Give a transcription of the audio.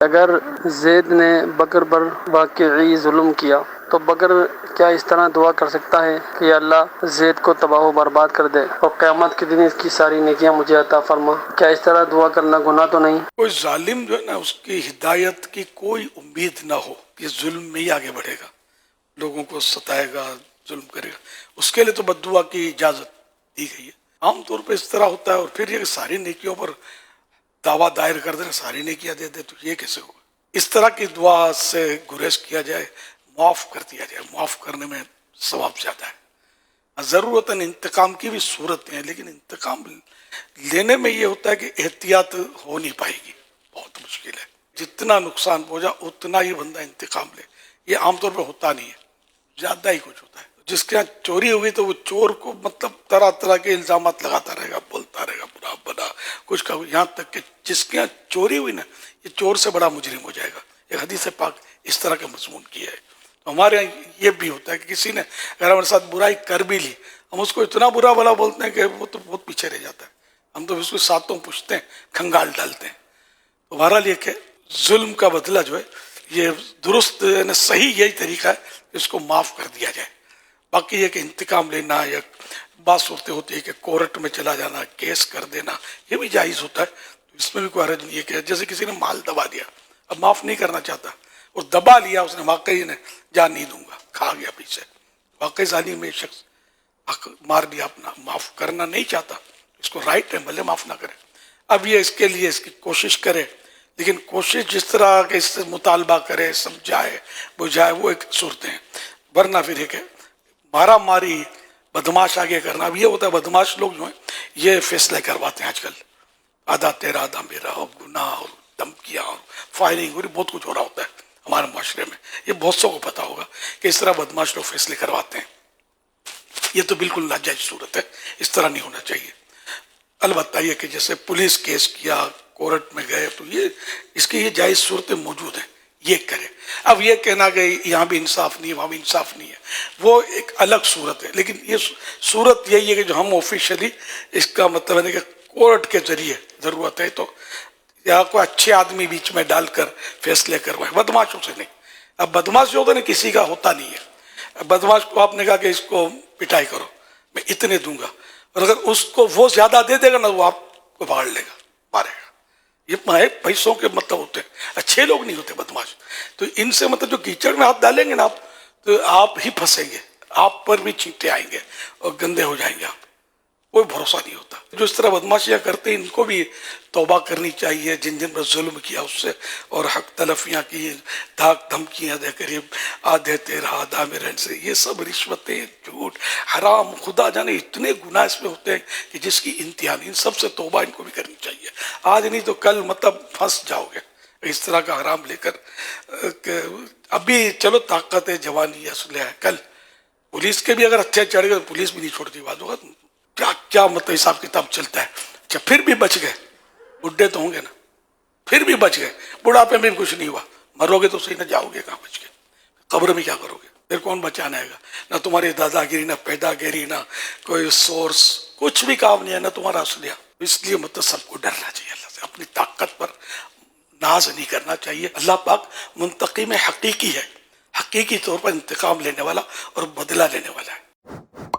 اگر زید نے بکر پر واقعی ظلم کیا تو بکر کیا اس طرح دعا کر سکتا ہے کہ یا اللہ زید کو تباہ و برباد کر دے اور قیامت کے دن اس کی ساری نیکیاں مجھے عطا فرما؟ کیا اس طرح دعا کرنا گناہ تو نہیں؟ کوئی ظالم جو ہے نا، اس کی ہدایت کی کوئی امید نہ ہو، یہ ظلم میں ہی آگے بڑھے گا، لوگوں کو ستائے گا، ظلم کرے گا، اس کے لیے تو بد دعا کی اجازت دی گئی ہے۔ عام طور پہ اس طرح ہوتا ہے، اور پھر یہ ساری نیکیوں پر دعویٰ دائر کر دیں، ساری نیکیاں دے دے، تو یہ کیسے ہوگا؟ اس طرح کی دعا سے گریز کیا جائے، معاف کر دیا جائے، معاف کرنے میں ثواب زیادہ ہے۔ ضرورتاً انتقام کی بھی صورتیں ہیں، لیکن انتقام لینے میں یہ ہوتا ہے کہ احتیاط ہو نہیں پائے گی، بہت مشکل ہے۔ جتنا نقصان پہنچا اتنا ہی بندہ انتقام لے، یہ عام طور پہ ہوتا نہیں ہے، زیادہ ہی کچھ ہوتا ہے۔ جس کے یہاں چوری ہوئی تو وہ چور کو مطلب طرح طرح کے الزامات لگاتا رہے گا، بولتا رہے گا برا بنا کچھ کا، یہاں تک کہ جس کے یہاں چوری ہوئی نا، یہ چور سے بڑا مجرم ہو جائے گا۔ ایک حدیث پاک اس طرح کا مضمون کیا ہے۔ تو ہمارے یہاں یہ بھی ہوتا ہے کہ کسی نے اگر ہمارے ساتھ برائی کر بھی لی، ہم اس کو اتنا برا بھلا بولتے ہیں کہ وہ تو بہت پیچھے رہ جاتا ہے، ہم تو اس کو ساتوں پوچھتے ہیں، کھنگال ڈالتے ہیں۔ تو بہرحال یہ کہ ظلم کا بدلہ جو ہے یہ درست یعنی صحیح یہی طریقہ ہے کہ اس کو معاف کر دیا جائے۔ باقی یہ کہ انتقام لینا یا بعض صورتیں ہوتی ہے کہ کورٹ میں چلا جانا، کیس کر دینا، یہ بھی جائز ہوتا ہے، تو اس میں بھی کوئی حرج نہیں ہے کہ جیسے کسی نے مال دبا دیا، اب معاف نہیں کرنا چاہتا، اور دبا لیا اس نے، واقعی نے جان نہیں دوں گا، کھا گیا پیچھے، واقعی ظالم میں شخص حق مار دیا اپنا، معاف کرنا نہیں چاہتا، اس کو رائٹ ہے بھلے معاف نہ کرے۔ اب یہ اس کے لیے اس کی کوشش کرے، لیکن کوشش جس طرح کہ اس سے مطالبہ کرے، سمجھائے بجھائے، وہ ایک صورتیں ہیں، ورنہ پھر یہ کہ مارا ماری بدماش آگے کرنا۔ اب یہ ہوتا ہے بدماش لوگ جو ہیں یہ فیصلے کرواتے ہیں آج کل، آدھا تیرا آدھا میرا، اور گناہ اور دھمکیاں اور فائرنگ اور بہت کچھ ہو رہا ہوتا ہے ہمارے معاشرے میں۔ یہ بہت سو کو پتا ہوگا کہ اس طرح بدماش لوگ فیصلے کرواتے ہیں، یہ تو بالکل ناجائز صورت ہے، اس طرح نہیں ہونا چاہیے۔ البتہ یہ کہ جیسے پولیس کیس کیا، کورٹ میں گئے، تو یہ اس کی یہ جائز صورتیں موجود ہیں، یہ کرے۔ اب یہ کہنا کہ یہاں بھی انصاف نہیں ہے، وہاں بھی انصاف نہیں ہے، وہ ایک الگ صورت ہے، لیکن یہ صورت یہی ہے کہ جو ہم آفیشلی اس کا مطلب ہے کہ کورٹ کے ذریعے ضرورت ہے تو یا کوئی اچھے آدمی بیچ میں ڈال کر فیصلے کروائے، بدماشوں سے نہیں۔ اب بدماش جو ہوتا ہے نا، کسی کا ہوتا نہیں ہے۔ بدماش کو آپ نے کہا کہ اس کو پٹائی کرو، میں اتنے دوں گا، اور اگر اس کو وہ زیادہ دے دے گا نا، وہ آپ کو پکڑ لے گا، مارے گا۔ یہ پیسوں کے مطلب ہوتے ہیں، اچھے لوگ نہیں ہوتے بدماش۔ تو ان سے مطلب جو کیچڑ میں ہاتھ ڈالیں گے نا آپ، تو آپ ہی پھنسیں گے، آپ پر بھی چینٹے آئیں گے اور گندے ہو جائیں گے آپ، کوئی بھروسہ نہیں ہوتا۔ جو اس طرح بدماشیاں کرتے ہیں ان کو بھی توبہ کرنی چاہیے، جن جن پر ظلم کیا اس سے، اور حق تلفیاں کی، دھاک دھمکیاں دے کر آدھے تیرا آدھا میرا، سے یہ سب رشوتیں، جھوٹ، حرام، خدا جانے اتنے گناہ اس میں ہوتے ہیں کہ جس کی انتہا نہیں۔ ان سب سے توبہ ان کو بھی کرنی چاہیے، آج نہیں تو کل مطلب پھنس جاؤ گے اس طرح کا حرام لے کر۔ ابھی چلو طاقت ہے، جوانی ہے، اسلحہ ہے، کل پولیس کے بھی اگر اچھے چڑھ گئے تو پولیس بھی نہیں چھوڑتی، بات ہوگا کیا کیا مطلب حساب کتاب چلتا ہے۔ اچھا پھر بھی بچ گئے، بڈھے تو ہوں گے نا، پھر بھی بچ گئے، بڑھاپے میں بھی کچھ نہیں ہوا، مرو گے تو صحیح، نہ جاؤ گے کہاں بچ کے، قبر میں کیا کرو گے؟ پھر کون بچانا ہے گا؟ نہ تمہاری دادا گیری، نہ پیدا گیری، نہ کوئی سورس، کچھ بھی کام نہیں ہے، نہ تمہارا اسلحہ۔ اس لیے مطلب سب کو ڈرنا چاہیے اللہ سے، اپنی طاقت پر ناز نہیں کرنا چاہیے۔ اللہ پاک منتقم حقیقی ہے، حقیقی طور پر انتقام لینے والا اور بدلہ لینے والا ہے۔